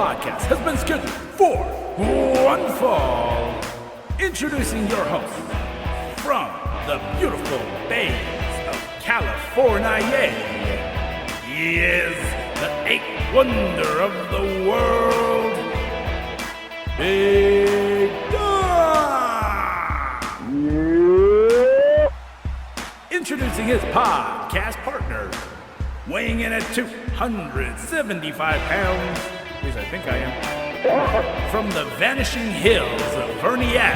podcast has been scheduled for one fall. Introducing your host from the beautiful bays of California. He is the eighth wonder of the world, Big Dom. Yeah. Introducing his podcast partner, weighing in at 275 pounds, at least I think I am, from the vanishing hills of Vernier.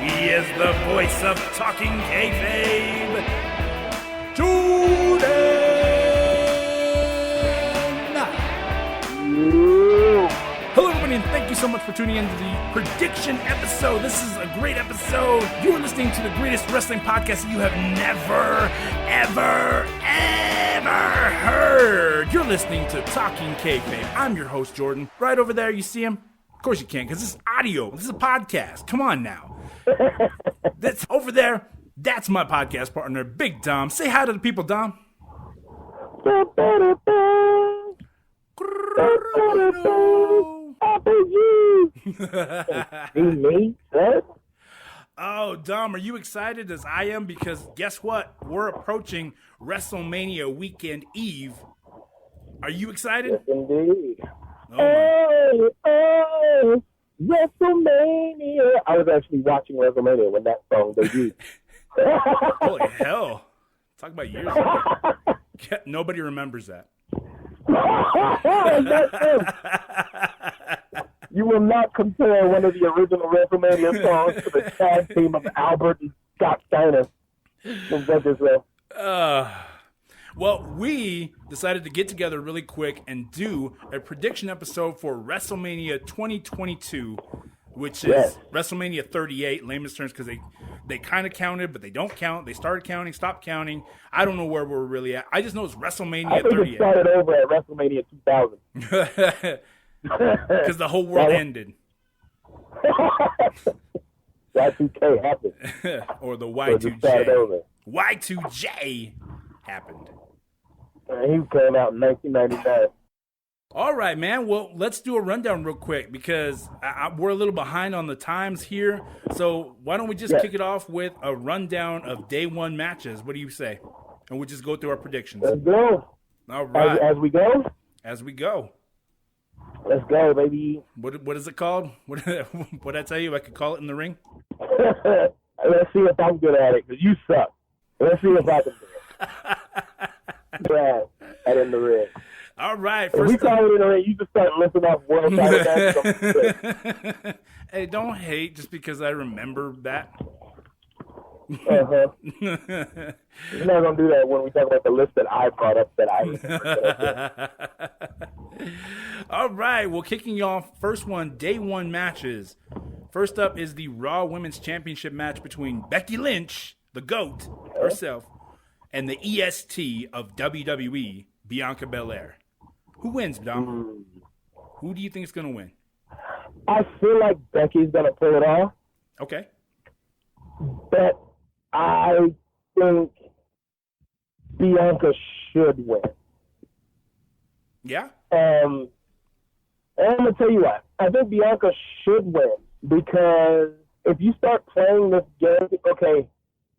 He is the voice of Talking Kayfabe, Jordan. Hello, everybody, and thank you so much for tuning into the prediction episode. This is a great episode. You are listening to the greatest wrestling podcast you have never, ever heard. You're listening to Talking Kayfabe. I'm your host, Jordan. Right over there, you see him? Of course you can't, because this is audio. This is a podcast. Come on now. That's over there. That's my podcast partner, Big Dom. Say hi to the people, Dom. Oh, Dom, are you excited as I am? Because guess what? We're approaching WrestleMania weekend eve. Are you excited? Yes, indeed. Oh, WrestleMania. I was actually watching WrestleMania when that song debuted. holy hell. Talk about years ago. Nobody remembers that. You will not compare one of the original WrestleMania songs to the tag team of Albert and Scott Steiner. Well, we decided to get together really quick and do a prediction episode for WrestleMania 2022, which is WrestleMania 38, layman's terms, because they kind of counted, but they don't count. They started counting, stopped counting. I don't know where we're really at. I just know it's WrestleMania 38. I think it started over at WrestleMania 2000. Because the whole world ended. Y2K happened. Or the Y2J. Y2J happened. He came out in 1999. All right, man. Well, let's do a rundown real quick because we're a little behind on the times here. So why don't we just kick it off with a rundown of day one matches? What do you say? And we'll just go through our predictions. Let's go. All right. As we go? As we go. Let's go, baby. What is it called? What did I tell you? I could call it in the ring? Let's see if I'm good at it, because you suck. Let's see if I can do it. Yeah, at in the ring. All right. If we call it in the ring, you just start listing off world title matches. Hey, don't hate just because I remember that. We're not going to do that when we talk about the list that I brought up that I remember. All right. Well, kicking off, first one, day one matches. First up is the Raw Women's Championship match between Becky Lynch, the GOAT herself, and the EST of WWE, Bianca Belair. Who wins, Dom? Who do you think is going to win? I feel like Becky's going to pull it off. Okay. But I think Bianca should win. Yeah? And I'm going to tell you what. I think Bianca should win because if you start playing this game, okay,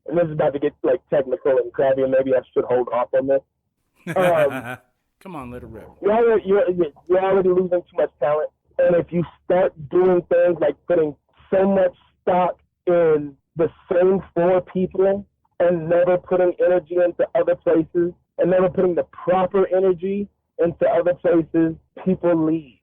and this is about to get like technical and crabby, and maybe I should hold off on this. Come on, let it rip. You're already losing too much talent. And if you start doing things like putting so much stock in the same four people and never putting energy into other places and never putting the proper energy into other places, people leave.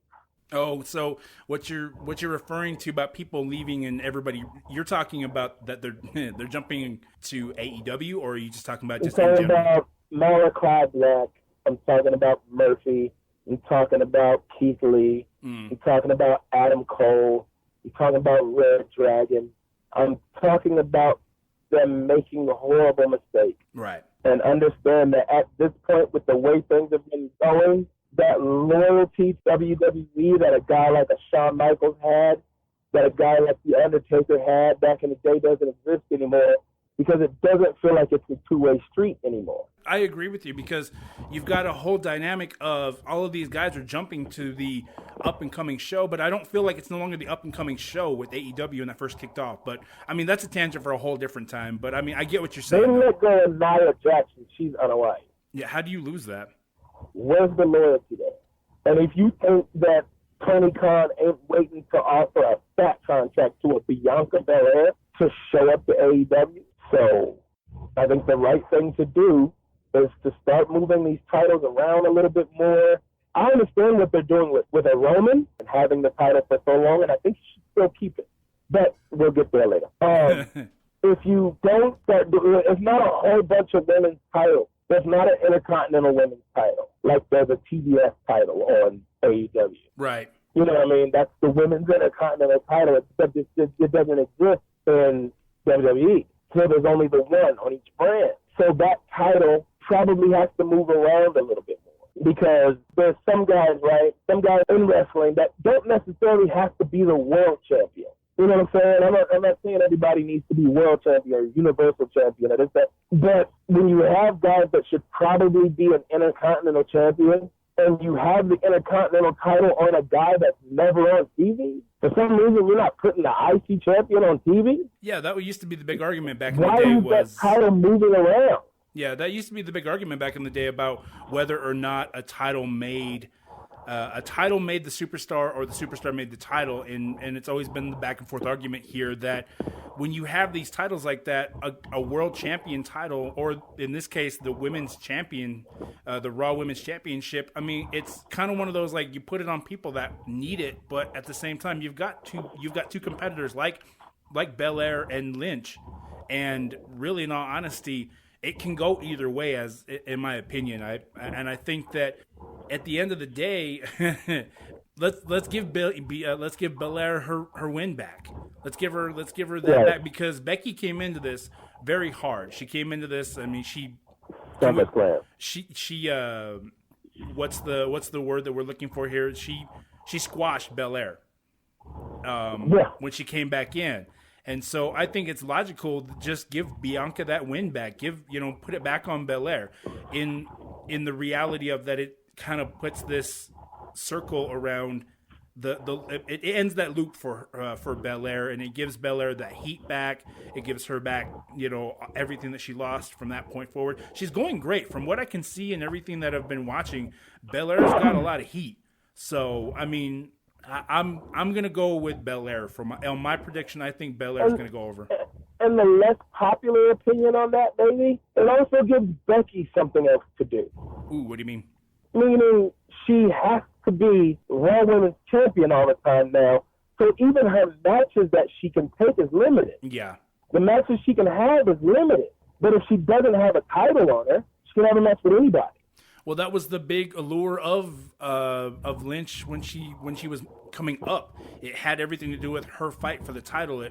Oh, so what you're referring to about people leaving and everybody, you're talking about that they're jumping to AEW, or are you just talking about just in general? I'm talking about Malachi Black. I'm talking about Murphy. I'm talking about Keith Lee. I'm talking about Adam Cole. I'm talking about Red Dragon. I'm talking about them making a horrible mistake. Right. And understand that at this point, with the way things have been going, that loyalty to WWE that a guy like a Shawn Michaels had, that a guy like The Undertaker had back in the day doesn't exist anymore. because it doesn't feel like it's a two-way street anymore. I agree with you, because you've got a whole dynamic of all of these guys are jumping to the up-and-coming show, but I don't feel like it's no longer the up-and-coming show with AEW when that first kicked off. But, I mean, that's a tangent for a whole different time. But, I mean, I get what you're saying. They let go of Nia Jackson. She's unalive. Yeah, how do you lose that? Where's the loyalty there? And if you think that Tony Khan ain't waiting to offer a fat contract to a Bianca Belair to show up to AEW, so I think the right thing to do is to start moving these titles around a little bit more. I understand what they're doing with a Roman and having the title for so long, and I think you should still keep it. But we'll get there later. If you don't start doing it's not a whole bunch of women's titles. There's not an Intercontinental Women's title like there's a TBS title on AEW. Right. You know what I mean? That's the Women's Intercontinental title, except it doesn't exist in WWE. So there's only the one on each brand. So that title probably has to move around a little bit more, because there's some guys, right? Some guys in wrestling that don't necessarily have to be the world champion. You know what I'm saying? I'm not saying everybody needs to be world champion or universal champion or this, that. But when you have guys that should probably be an Intercontinental champion, and you have the Intercontinental title on a guy that's never on TV, for some reason you're not putting the IC champion on TV? Yeah, that used to be the big argument back in the day. Why is that title moving around? Yeah, that used to be the big argument back in the day about whether or not a title made the superstar or the superstar made the title, and it's always been the back and forth argument here that when you have these titles like that, a world champion title, or in this case the women's champion, the Raw Women's Championship, I mean, it's kind of one of those, like, you put it on people that need it, but at the same time you've got two competitors like Belair and Lynch, and really, in all honesty, it can go either way, as in my opinion. I think that at the end of the day, let's give Belair her win back. Let's give her that back, because Becky came into this very hard. She came into this. I mean, she what's the word that we're looking for here? She squashed Belair when she came back in. And so I think it's logical to just give Bianca that win back. Put it back on Belair in the reality of that it kind of puts this circle around it ends that loop for Belair, and it gives Belair that heat back. It gives her back, everything that she lost from that point forward. She's going great from what I can see and everything that I've been watching. Belair's got a lot of heat. So, I mean, I'm gonna go with Belair for my prediction. I think Belair's gonna go over. And the less popular opinion on that, maybe, it also gives Becky something else to do. Ooh, what do you mean? Meaning she has to be Raw Women's Champion all the time now. So even her matches that she can take is limited. Yeah. The matches she can have is limited. But if she doesn't have a title on her, she can have a match with anybody. Well, that was the big allure of Lynch when she was coming up. It had everything to do with her fight for the title.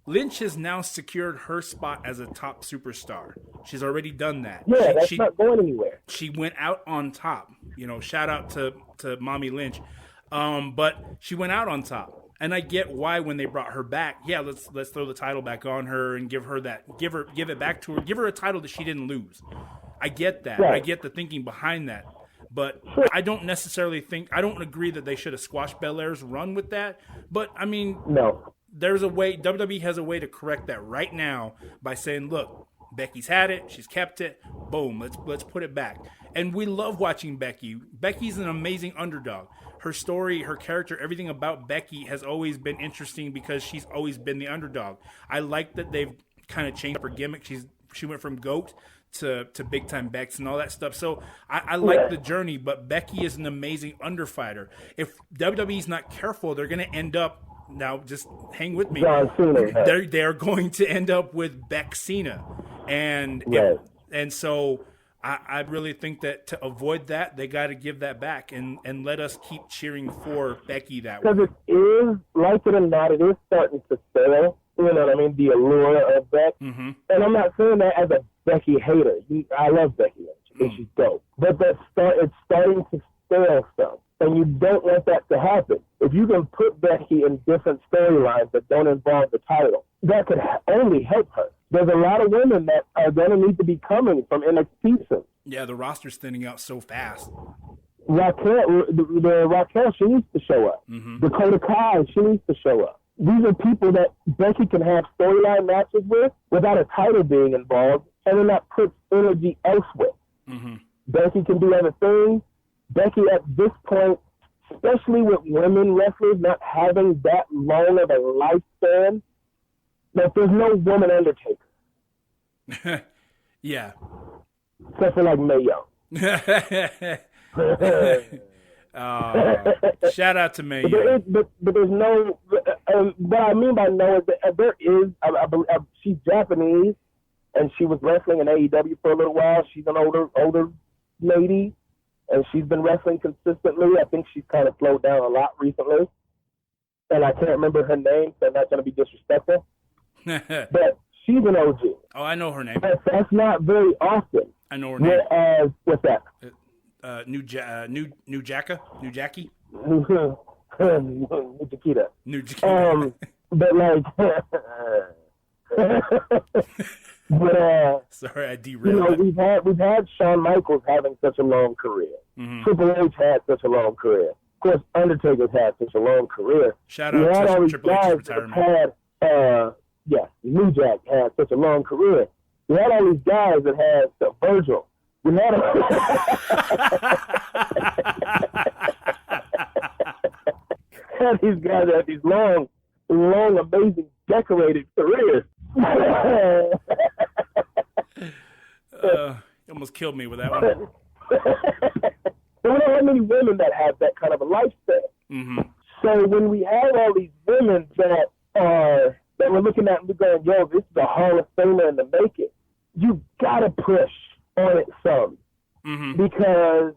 Lynch has now secured her spot as a top superstar. She's already done that. Yeah, that's not going anywhere. She went out on top. Shout out to Mommy Lynch. But she went out on top. And I get why when they brought her back, yeah, let's throw the title back on her and give it back to her. Give her a title that she didn't lose. I get that. Right. I get the thinking behind that. But I don't agree that they should have squashed Belair's run with that. But, I mean, no. There's a way, WWE has a way to correct that right now by saying, look, Becky's had it, she's kept it, boom, let's put it back. And we love watching Becky. Becky's an amazing underdog. Her story, her character, everything about Becky has always been interesting because she's always been the underdog. I like that they've kind of changed up her gimmick. She went from GOAT to big time Bex and all that stuff. So I like the journey, but Becky is an amazing underfighter. If WWE's not careful, they're going to end up, now just hang with me, they're going to end up with Bex Cena. And so I really think that to avoid that, they got to give that back and let us keep cheering for Becky that way. Because it is, like it or not, it is starting to stale. You know what I mean? The allure of Beck. Mm-hmm. And I'm not saying that as a Becky hater. I love Becky Lynch. I think she's dope. But it's starting to stale some. And you don't want that to happen. If you can put Becky in different storylines that don't involve the title, that could only help her. There's a lot of women that are going to need to be coming from NXT soon. Yeah, the roster's thinning out so fast. Raquel, she needs to show up. Mm-hmm. Dakota Kai, she needs to show up. These are people that Becky can have storyline matches with without a title being involved, and then that puts energy elsewhere. Mm-hmm. Becky can do other things. Becky, at this point, especially with women wrestlers not having that long of a lifespan, that there's no woman Undertaker. Yeah. Except for like Mae Young. Shout out to Mae Young. But there's no. What I mean by no is that there is. I believe she's Japanese, and she was wrestling in AEW for a little while. She's an older lady, and she's been wrestling consistently. I think she's kind of slowed down a lot recently, and I can't remember her name, so I'm not going to be disrespectful. But she's an OG. Oh, I know her name. That's not very often. I know her name. Whereas, what's that? New Jackie? New Chiquita. New Chiquita. But like, sorry, I derailed. We've had Shawn Michaels having such a long career. Mm-hmm. Triple H had such a long career. Of course, Undertaker's had such a long career. Shout out to Triple H's retirement. New Jack had such a long career. We had all these guys that had Virgil. We had these guys that had these long, amazing, decorated careers. You almost killed me with that one. We don't have many women that have that kind of a lifestyle. Mm-hmm. So when we have all these women that we're looking at and we're going, yo, this is a Hall of Famer in the making, you gotta push on it some. Mm-hmm. Because,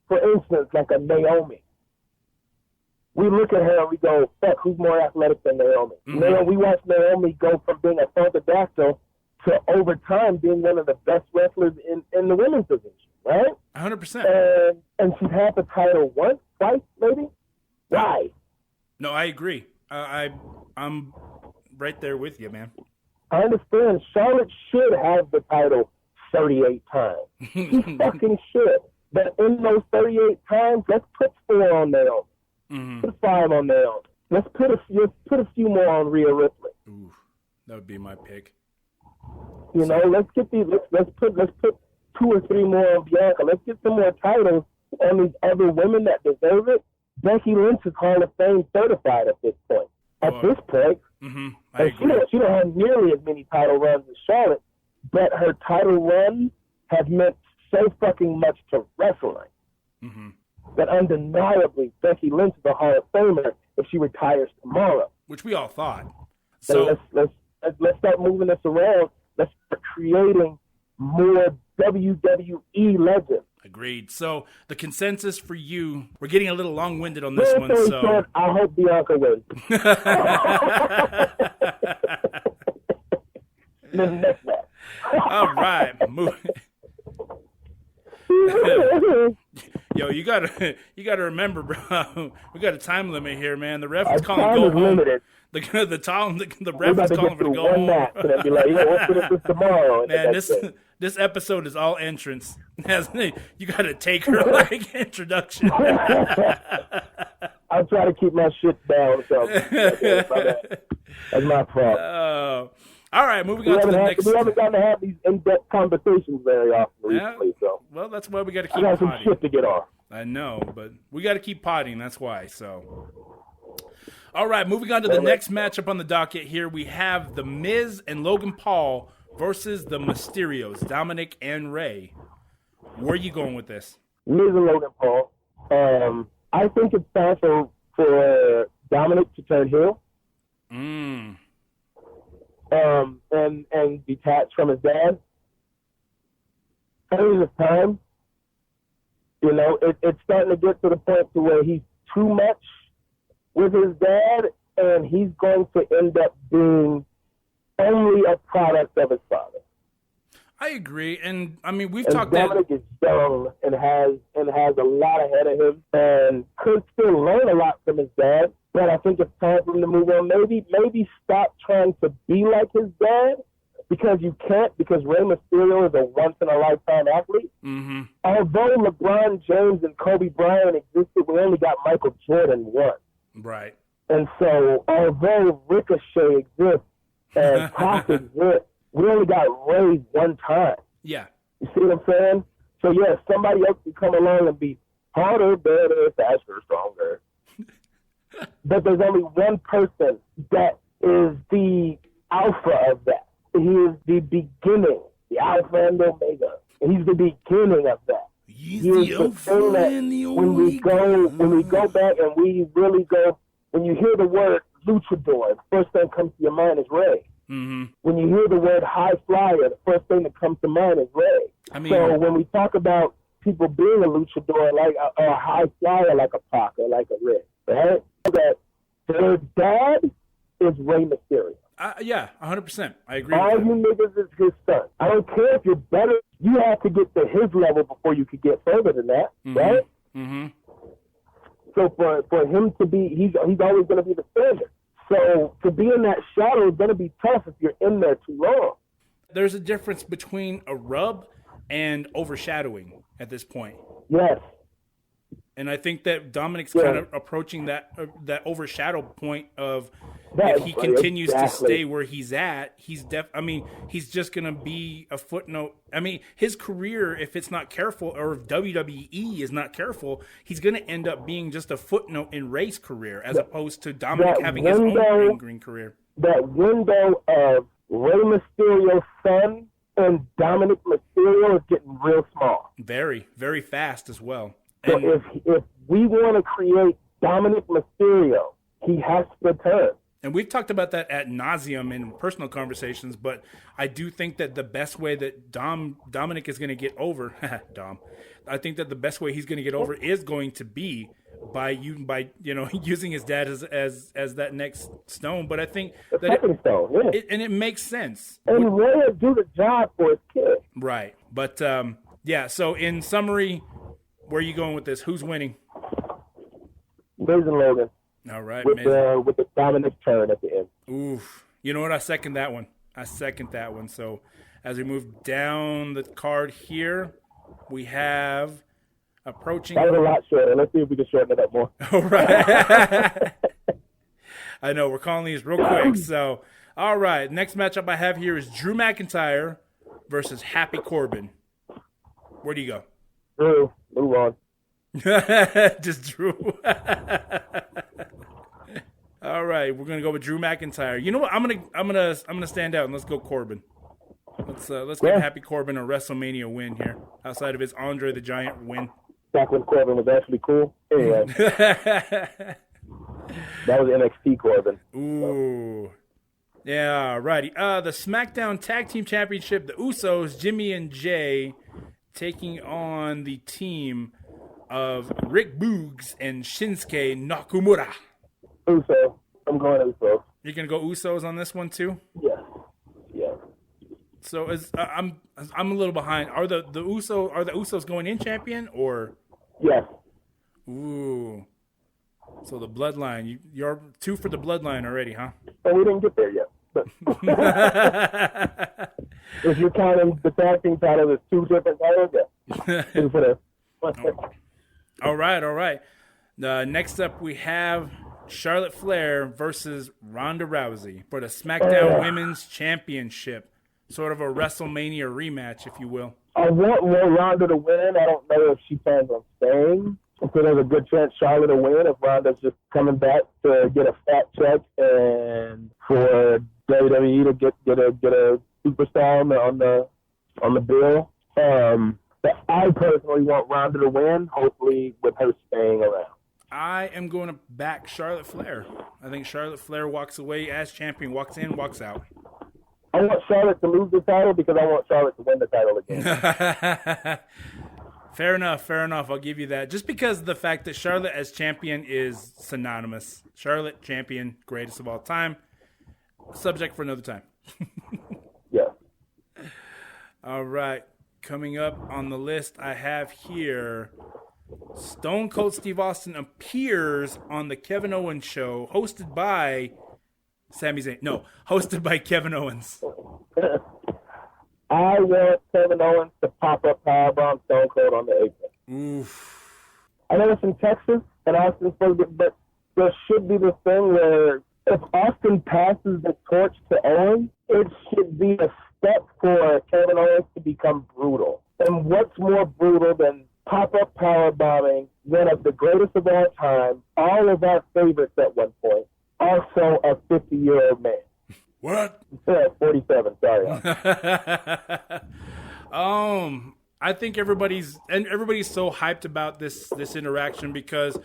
for instance, like a Naomi, we look at her and we go, fuck, who's more athletic than Naomi? Mm-hmm. We watch Naomi go from being a funkadactyl to, over time, being one of the best wrestlers in the women's division, right? 100%. And she's had the title once, twice, maybe? Why? No, I agree. I'm right there with you, man. I understand Charlotte should have the title 38 times. She fucking should. But in those 38 times, let's put 4 on Naomi. Mm-hmm. Put 5 on Naomi. Let's put a few more on Rhea Ripley. Ooh, that would be my pick. Let's get these. Let's put 2 or 3 more on Bianca. Let's get some more titles on these other women that deserve it. Becky Lynch is Hall of Fame certified at this point. Mm-hmm. And she don't have nearly as many title runs as Charlotte, but her title run has meant so fucking much to wrestling that undeniably Becky Lynch is a Hall of Famer if she retires tomorrow. Which we all thought. So let's start moving this around. Let's start creating more WWE legends. Agreed. So the consensus for you, we're getting a little long-winded on this one. So I hope Bianca wins. The next match. All right. Yo, you gotta remember, bro. We got a time limit here, man. The ref is calling to go home. Limited. The ref is calling for to go home. Match and I'll be like, we'll put this tomorrow. Man, this episode is all entrance. You got to take her like introduction. I'll try to keep my shit down. So that's my fault. All right, moving on to the next. We haven't gotten to have these in-depth conversations very often recently. So. Well, that's why we got to keep. I got some shit to get off. I know, but we got to keep potting. That's why. So. All right, moving on to the next matchup on the docket here, we have The Miz and Logan Paul versus the Mysterios, Dominic and Rey. Where are you going with this? Miz and Logan Paul. I think it's time for Dominic to turn heel. And detach from his dad. I think it's time. It's starting to get to the point to where he's too much with his dad, and he's going to end up being only a product of his father. I agree, and I mean we've And talked Dominic is young and has a lot ahead of him, and could still learn a lot from his dad. But I think it's time for him to move on. Maybe stop trying to be like his dad, because you can't. Because Rey Mysterio is a once in a lifetime athlete. Mm-hmm. Although LeBron James and Kobe Bryant existed, we only got Michael Jordan once. Right. And so, although Ricochet exists and Pac exists, we only got Ray one time. Yeah. You see what I'm saying? So, yeah, somebody else can come along and be harder, better, faster, stronger. But there's only one person that is the alpha of that. He is the beginning, the alpha and omega. And he's the beginning of that. He's He is the the alpha thing that and the when we go back and we really go, when you hear the word luchador, the first thing that comes to your mind is Ray. Mm-hmm. When you hear the word high flyer, the first thing that comes to mind is Ray. I mean, so when we talk about people being a luchador, like a high flyer, like a Pac or like a Ray, right? That their dad is Rey Mysterio. Yeah, 100%. I agree All with you niggas is his son. I don't care if you're better. You have to get to his level before you could get further than that, right? Mm-hmm. So for him to be, he's always going to be the standard. So to be in that shadow is going to be tough if you're in there too long. There's a difference between a rub and overshadowing at this point. Yes. And I think that Dominic's kind of approaching that overshadow point of if he continues to stay where he's at, he's just going to be a footnote. I mean, his career, if it's not careful, or if WWE is not careful, he's going to end up being just a footnote in Ray's career as opposed to Dominic having his own green career. That window of Rey Mysterio's son and Dominic Mysterio is getting real small. Very, very fast as well. So if we want to create Dominic Mysterio, he has to return. And we've talked about that ad nauseum in personal conversations, but I do think that the best way that Dominic is going to get over I think that the best way he's going to get over is going to be by using his dad as that next stone. But I think it makes sense. And Ray do the job for his kid. Right. But so in summary, where are you going with this? Who's winning? Miz and Logan. All right, with the Dominic turn at the end. Oof. You know what? I second that one. So as we move down the card here, we have approaching. That was a lot shorter. Let's see if we can shorten it up more. All right. I know. We're calling these real quick. So, all right. Next matchup I have here is Drew McIntyre versus Happy Corbin. Where do you go? Drew. Move on. Just Drew. All right, we're gonna go with Drew McIntyre. You know what? I'm gonna stand out and let's go Corbin. Let's give Happy Corbin a WrestleMania win here, outside of his Andre the Giant win. Back when Corbin was actually cool. Anyway, that was NXT Corbin. Ooh. Yeah, righty. The SmackDown Tag Team Championship, the Usos, Jimmy and Jay, taking on the team of Rick Boogs and Shinsuke Nakamura. Uso. I'm going Usos. You're gonna go Usos on this one too? Yeah. So I'm a little behind. Are the Usos going in champion or? Yes. Ooh. So the Bloodline. You're two for the Bloodline already, huh? Oh, we didn't get there yet. But if you're counting the tag team title as two different titles, yeah. Two for the. All right. Next up, we have Charlotte Flair versus Ronda Rousey for the SmackDown Women's Championship. Sort of a WrestleMania rematch, if you will. I want more Ronda to win. I don't know if she plans on staying. So there's a good chance Charlotte will win if Ronda's just coming back to get a fat check and for WWE to get a superstar on the bill. But I personally want Ronda to win, hopefully with her staying around. I am going to back Charlotte Flair. I think Charlotte Flair walks away as champion, walks in, walks out. I want Charlotte to lose the title because I want Charlotte to win the title again. Fair enough. I'll give you that. Just because the fact that Charlotte as champion is synonymous. Charlotte, champion, greatest of all time. Subject for another time. Yeah. All right. Coming up on the list, I have here Stone Cold Steve Austin appears on the Kevin Owens show, hosted by Sami Zayn. No, hosted by Kevin Owens. I want Kevin Owens to pop up powerbomb Stone Cold on the apron. Oof. I know it's in Texas, and Austin's supposed to, but there should be this thing where if Austin passes the torch to Owens, it should be a step for Kevin Owens to become brutal. And what's more brutal than pop-up powerbombing one of the greatest of all time, all of our favorites at one point, also a 50-year-old man. What? 47, sorry. I think everybody's so hyped about this interaction because,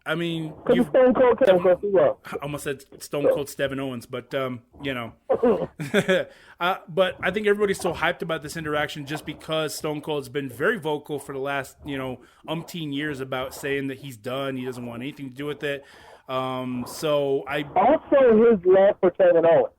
I mean, Stone Cold I almost said Stone Cold Stevin Owens, but you know, but I think everybody's so hyped about this interaction just because Stone Cold's been very vocal for the last umpteen years about saying that he's done, he doesn't want anything to do with it. So I also his love for Kevin Owens.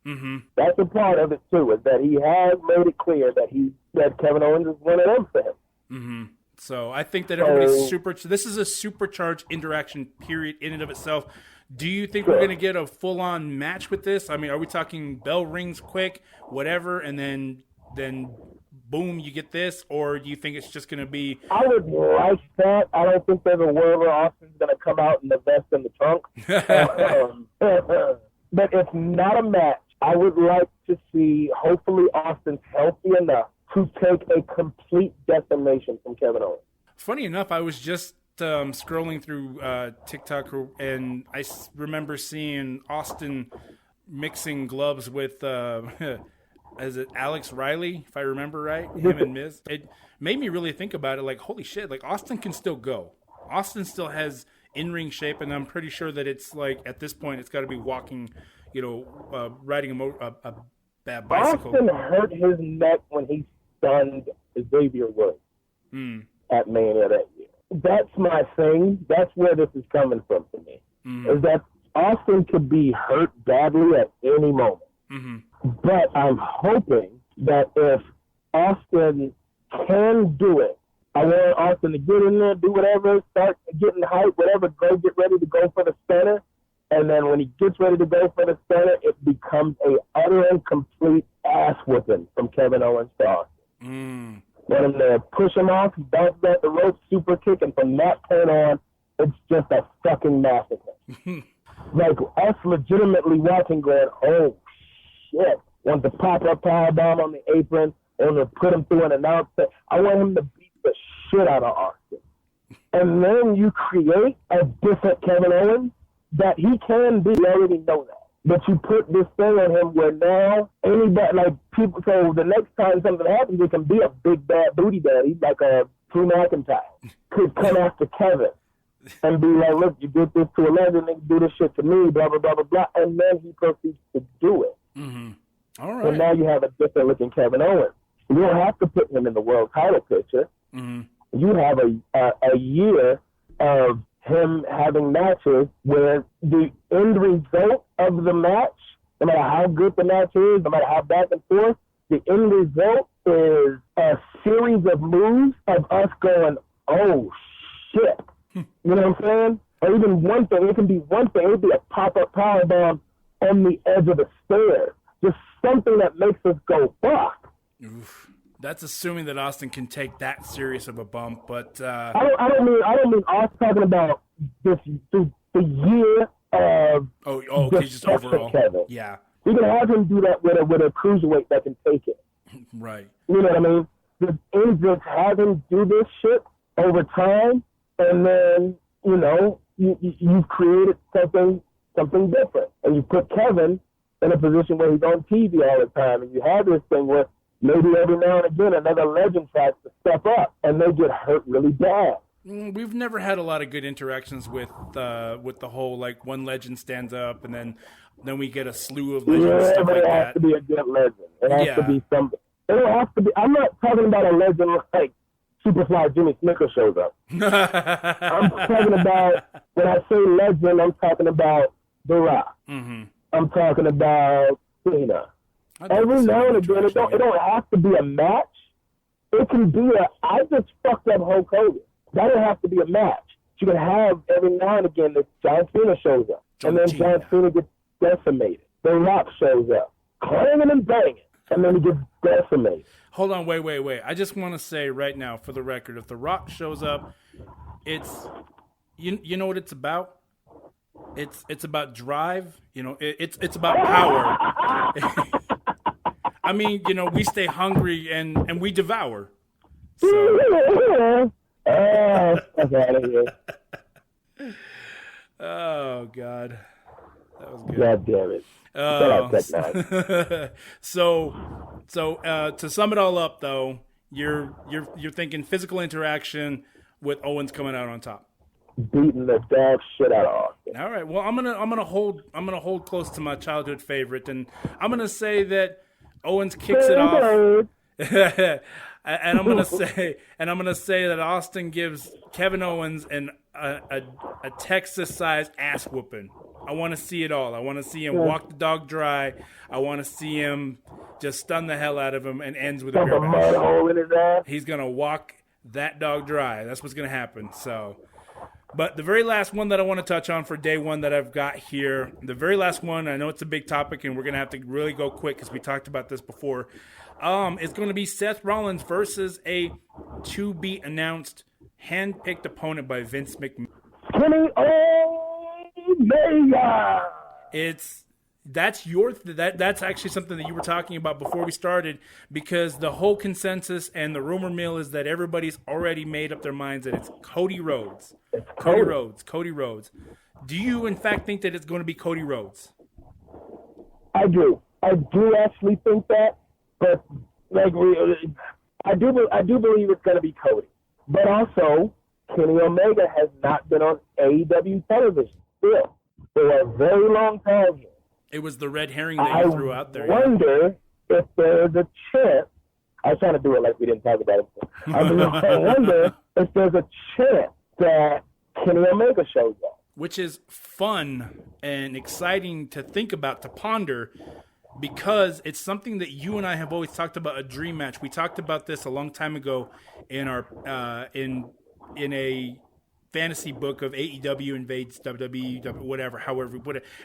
Mm-hmm. That's a part of it too, is that he has made it clear that Kevin Owens is one of them for him. Mm-hmm. So I think that everybody's this is a supercharged interaction period in and of itself. Do you think we're going to get a full-on match with this? I mean, are we talking bell rings quick, whatever, and then boom, you get this? Or do you think it's just going to be... I would like that. I don't think there's a world where Austin's going to come out in the vest and the trunk. But it's not a match. I would like to see, hopefully, Austin's healthy enough to take a complete decimation from Kevin Owens. Funny enough, I was just scrolling through TikTok, and I remember seeing Austin mixing gloves with, is it Alex Riley, if I remember right? Him and Miz. It made me really think about it, like, holy shit, like, Austin can still go. Austin still has in-ring shape, and I'm pretty sure that it's, like, at this point, it's got to be walking, riding a bad bicycle. Austin hurt his neck when he stunned Xavier Woods at Mania that year. That's my thing. That's where this is coming from for me. Is that Austin could be hurt badly at any moment. But I'm hoping that if Austin can do it, I want Austin to get in there, do whatever, start getting hype, whatever, go get ready to go for the stunner. And then when he gets ready to go for the stunner, it becomes a utter and complete ass whipping from Kevin Owens to Austin. Want him to push him off, he bounces off the rope, super kick, and from that point on, it's just a fucking massacre. Like, us legitimately watching going, oh, shit. Want to pop up powerbomb on the apron, and to put him through an announcement. I want him to beat the shit out of Austin. And then you create a different Kevin Owens that he can be. You already know that. But you put this thing on him where now anybody, like people, so the next time something happens, it can be a big bad booty daddy, like a Drew McIntyre, could come after Kevin and be like, look, you did this to a legend, and do this shit to me, blah, blah, blah, blah, blah. And then he proceeds to do it. All right. And now you have a different looking Kevin Owens. You don't have to put him in the world title picture. You have a year of him having matches where the end result of the match, no matter how good the match is, no matter how back and forth, the end result is a series of moves of us going, oh, shit. You know what I'm saying? Or even one thing, it can be one thing, it would be a pop-up powerbomb on the edge of the stairs. Just something that makes us go, fuck. Oof. That's assuming that Austin can take that serious of a bump, but I don't mean Austin talking about this the year of okay, just overall. Kevin. Yeah. You can have him do that with a cruiserweight that can take it. Right. You know what I mean? Just have him do this shit over time, and then you've created something different, and you put Kevin in a position where he's on TV all the time, and you have this thing where maybe every now and again another legend tries to step up, and they get hurt really bad. We've never had a lot of good interactions with the whole, like, one legend stands up, and then we get a slew of legends, stuff like that. It has to be a good legend. It has to be something. It don't have to be. I'm not talking about a legend like Superfly Jimmy Snicker shows up. I'm talking about, when I say legend, I'm talking about The Rock. I'm talking about Cena. Every now and again, it don't have to be a match. It can be I just fucked up Hulk Hogan. That don't have to be a match. You can have every now and again that John Cena shows up, and then John Cena gets decimated. The Rock shows up, clanging and banging, and then he gets decimated. Hold on, wait. I just want to say right now, for the record, if The Rock shows up, it's you know what it's about. It's about drive. It's about power. I mean, we stay hungry and we devour. So. Oh God, that was good. God damn it. So to sum it all up, though, you're thinking physical interaction with Owens coming out on top, beating the dog shit out of Austin. All right. Well, I'm gonna hold close to my childhood favorite, and I'm gonna say that Owens kicks it off. And I'm gonna say that Austin gives Kevin Owens a Texas-sized ass whooping. I want to see it all. I want to see him walk the dog dry. I want to see him just stun the hell out of him and ends with a beer mud hole in his ass. He's gonna walk that dog dry. That's what's gonna happen. So, but the very last one that I want to touch on for day one that I've got here, the very last one. I know it's a big topic, and we're gonna have to really go quick because we talked about this before. It's going to be Seth Rollins versus a to-be-announced, hand-picked opponent by Vince McMahon. Kenny Omega. That's actually something that you were talking about before we started, because the whole consensus and the rumor mill is that everybody's already made up their minds that it's Cody Rhodes. Cody Rhodes. Do you, in fact, think that it's going to be Cody Rhodes? I do actually think that. But I do believe it's going to be Cody. But also, Kenny Omega has not been on AEW television still for a very long time here. It was the red herring that you threw out there. I wonder if there's a chance. I was trying to do it like we didn't talk about it before. I wonder if there's a chance that Kenny Omega shows up. Which is fun and exciting to think about, to ponder, because it's something that you and I have always talked about, a dream match. We talked about this a long time ago in our in a fantasy book of AEW invades WWE, whatever, however,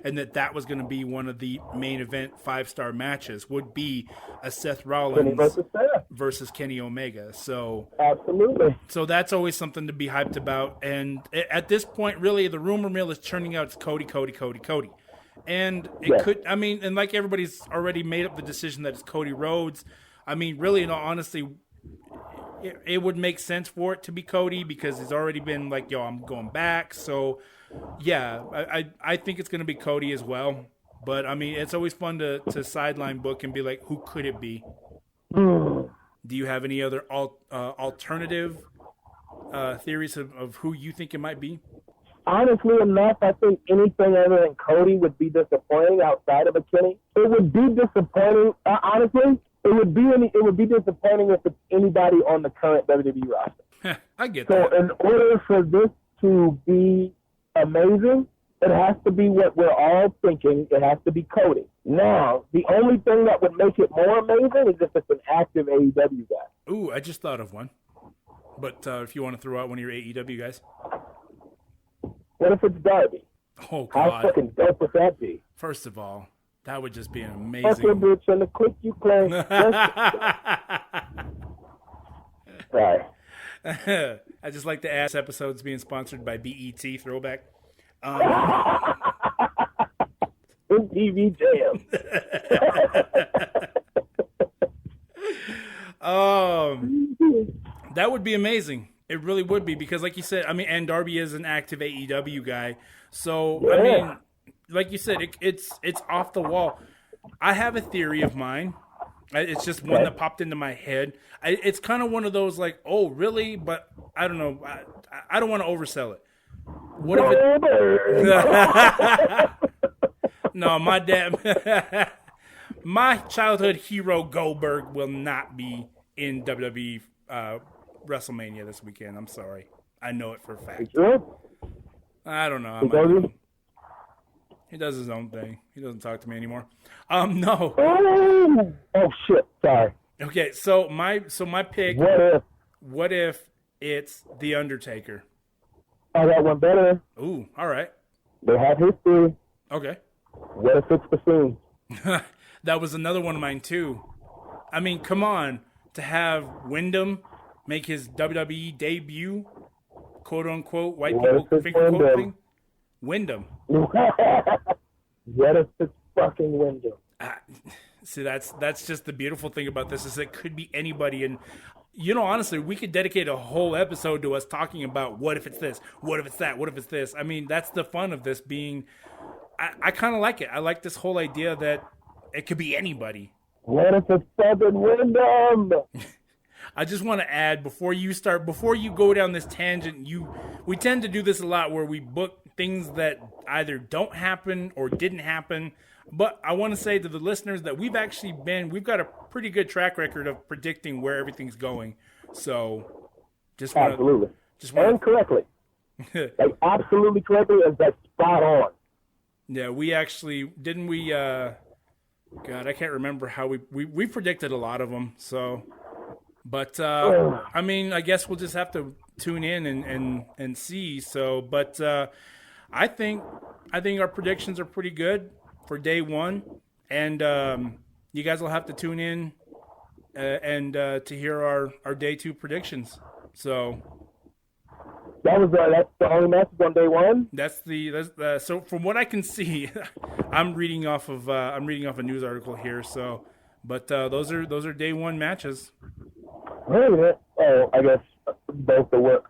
and that was going to be one of the main event 5-star matches, would be a Seth Rollins versus Kenny Omega. So absolutely. So that's always something to be hyped about. And at this point, really, the rumor mill is turning out it's Cody. And it could, I mean, and like everybody's already made up the decision that it's Cody Rhodes. I mean, really, in all honesty, it would make sense for it to be Cody because he's already been like, yo, I'm going back. So, yeah, I think it's going to be Cody as well. But, I mean, it's always fun to sideline book and be like, who could it be? Do you have any other alternative theories of who you think it might be? Honestly enough, I think anything other than Cody would be disappointing outside of a Kenny. It would be disappointing. Honestly, it would be disappointing if it's anybody on the current WWE roster. I get that. So in order for this to be amazing, it has to be what we're all thinking. It has to be Cody. Now, the only thing that would make it more amazing is if it's an active AEW guy. Ooh, I just thought of one. But if you want to throw out one of your AEW guys. What if it's Darby? Oh, God. How fucking dope would that be? First of all, that would just be an amazing... Fuck your bitch and the quick you play. Sorry. I just like to ask episodes being sponsored by BET Throwback. MTV Jam. That would be amazing. It really would be, because like you said, I mean, and Darby is an active AEW guy. So, yeah. I mean, like you said, it's off the wall. I have a theory of mine. It's just one that popped into my head. It's kind of one of those like, oh, really? But I don't know. I don't want to oversell it. What if it... No, my dad... my childhood hero Goldberg will not be in WWE WrestleMania this weekend. I'm sorry. I know it for a fact. Sure? I don't know. He does his own thing. He doesn't talk to me anymore. No. Oh shit! Sorry. Okay, so my pick. What if it's The Undertaker? I got one better. Ooh, all right. They have history. Okay. What if it's the Fiend? That was another one of mine too. I mean, come on, to have Wyndham make his WWE debut, quote unquote, white people finger quote thing. Wyndham. What if it's fucking Wyndham? See, that's just the beautiful thing about this is it could be anybody, and honestly, we could dedicate a whole episode to us talking about what if it's this, what if it's that, what if it's this. I mean, that's the fun of this being. I kind of like it. I like this whole idea that it could be anybody. What if it's fucking Wyndham? I just want to add before you go down this tangent, we tend to do this a lot where we book things that either don't happen or didn't happen. But I want to say to the listeners that we've got a pretty good track record of predicting where everything's going. So absolutely. And correctly. Like absolutely correctly, and that's spot on. Yeah, we actually didn't we God, I can't remember how we predicted a lot of them. So but I mean, I guess we'll just have to tune in and see. So, but I think our predictions are pretty good for day one, and you guys will have to tune in and to hear our day two predictions. So that's the only message on day one. That's so from what I can see, I'm reading off of a news article here. So, but those are day one matches. Really? Oh, I guess both the world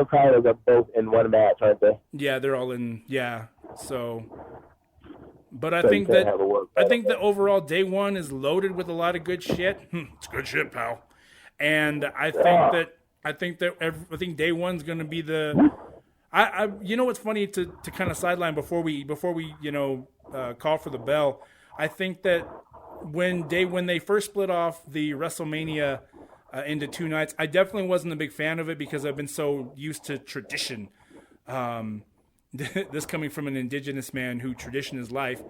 titles are both in one match, aren't they? Yeah, they're all in. Yeah, so. But I think that overall day one is loaded with a lot of good shit. It's good shit, pal. And I think day one's going to be the. What's funny to kind of sideline before we call for the bell. I think that when they first split off the WrestleMania into two nights, I definitely wasn't a big fan of it because I've been so used to tradition. This coming from an indigenous man who tradition is life.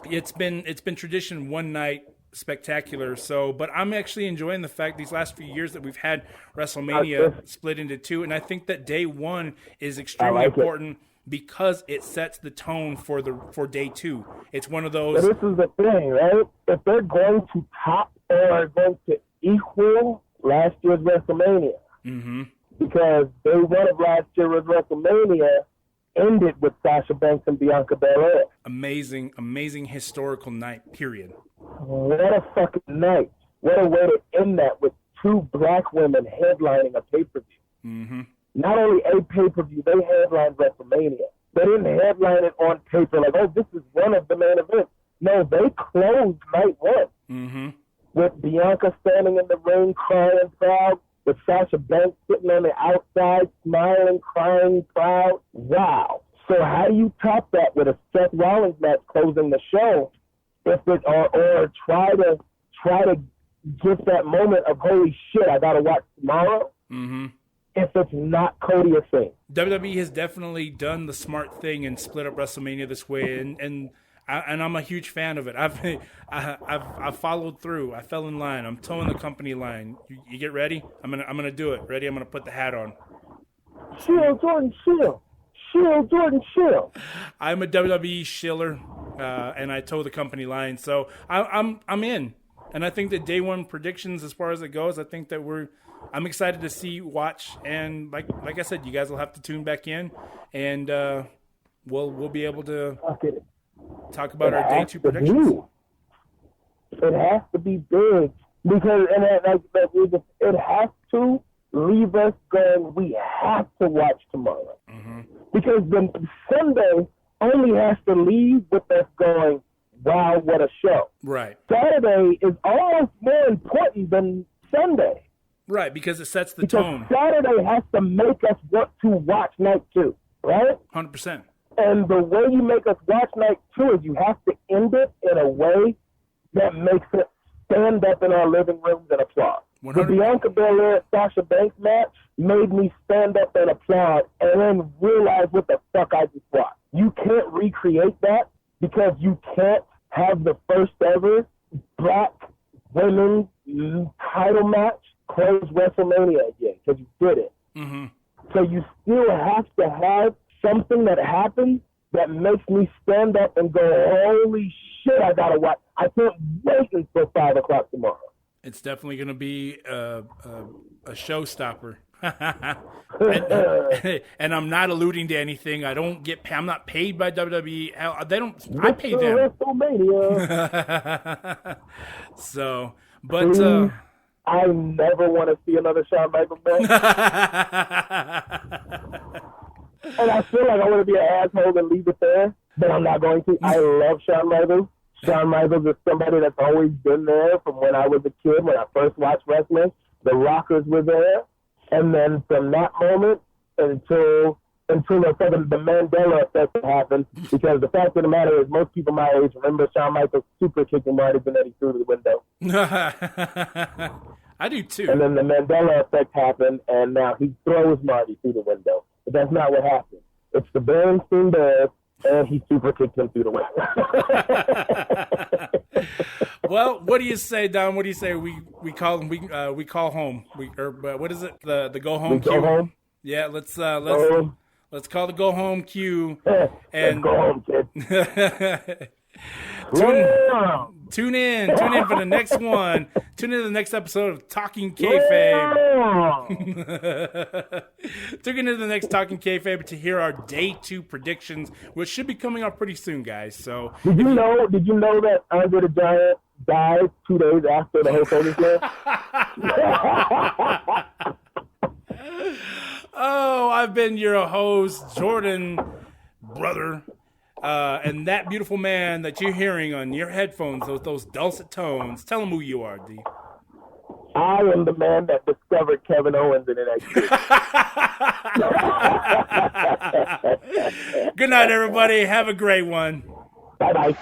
It's been tradition one night spectacular. So, but I'm actually enjoying the fact these last few years that we've had WrestleMania split into two, and I think that day one is extremely important because it sets the tone for day two. It's one of those. So this is the thing, right? If they're going to top or going to equal last year's WrestleMania. Mm-hmm. Because day one of last year's WrestleMania ended with Sasha Banks and Bianca Belair. Amazing historical night, period. What a fucking night. What a way to end that with two black women headlining a pay-per-view. Mm-hmm. Not only a pay-per-view, they headlined WrestleMania. They didn't headline it on paper like, oh, this is one of the main events. No, they closed night one. Mm-hmm. With Bianca standing in the ring crying proud, with Sasha Banks sitting on the outside, smiling, crying, proud. Wow. So how do you top that with a Seth Rollins match closing the show? If it or try to get that moment of holy shit, I gotta watch tomorrow. Mm-hmm. If it's not Cody or Singh. WWE has definitely done the smart thing and split up WrestleMania this way, and I'm a huge fan of it. I've followed through. I fell in line. I'm towing the company line. You get ready? I'm gonna do it. Ready? I'm gonna put the hat on. Shill, Jordan, shill. Shill, Jordan, shill. I'm a WWE shiller, and I toe the company line. So I'm in. And I think that day one predictions, as far as it goes, I think that I'm excited to watch, and like I said, you guys will have to tune back in, and we'll be able to talk about our day two predictions. It has to be big because it has to leave us going. We have to watch tomorrow. Mm-hmm. Because then Sunday only has to leave with us going, wow, what a show. Right. Saturday is almost more important than Sunday. Right, because it sets the tone. Saturday has to make us want to watch night two, right? 100%. And the way you make us watch night two is you have to end it in a way that makes it stand up in our living rooms and applaud. 100%. The Bianca Belair Sasha Banks match made me stand up and applaud and then realize what the fuck I just watched. You can't recreate that because you can't have the first ever black women's title match close WrestleMania again because you did it. Mm-hmm. So you still have to have something that happens that makes me stand up and go, holy shit, I gotta watch. I can't wait until 5 o'clock tomorrow. It's definitely going to be a showstopper. and I'm not alluding to anything. I'm not paid by WWE. I pay them. WrestleMania. So, but Please, I never want to see another Shawn Michaels match. And I feel like I want to be an asshole and leave it there, but I'm not going to. I love Shawn Michaels. Shawn Michaels is somebody that's always been there from when I was a kid, when I first watched wrestling. The Rockers were there. And then from that moment until the Mandela effect happened, because the fact of the matter is most people my age remember Shawn Michaels super kicking Marty Jannetty through the window. I do too. And then the Mandela effect happened, and now he throws Marty through the window. But that's not what happened. It's the Berenstein Bears, and he super kicked him through the window. Well, what do you say, Don? What do you say we call home? What is it? The go home cue? Go home? Yeah, let's call the go home cue. And go home, kid. Tune in for the next one. Tune in to the next episode of Talking Kayfabe. Tune in to the next Talking Kayfabe to hear our day 2 predictions, which should be coming up pretty soon, guys. So, did you know that Andre the Giant died 2 days after the Hulk Hogan match? Oh, I've been your host, Jordan, brother. And that beautiful man that you're hearing on your headphones, those dulcet tones, tell him who you are, D. I am the man that discovered Kevin Owens in NXT. Good night, everybody. Have a great one. Bye-bye.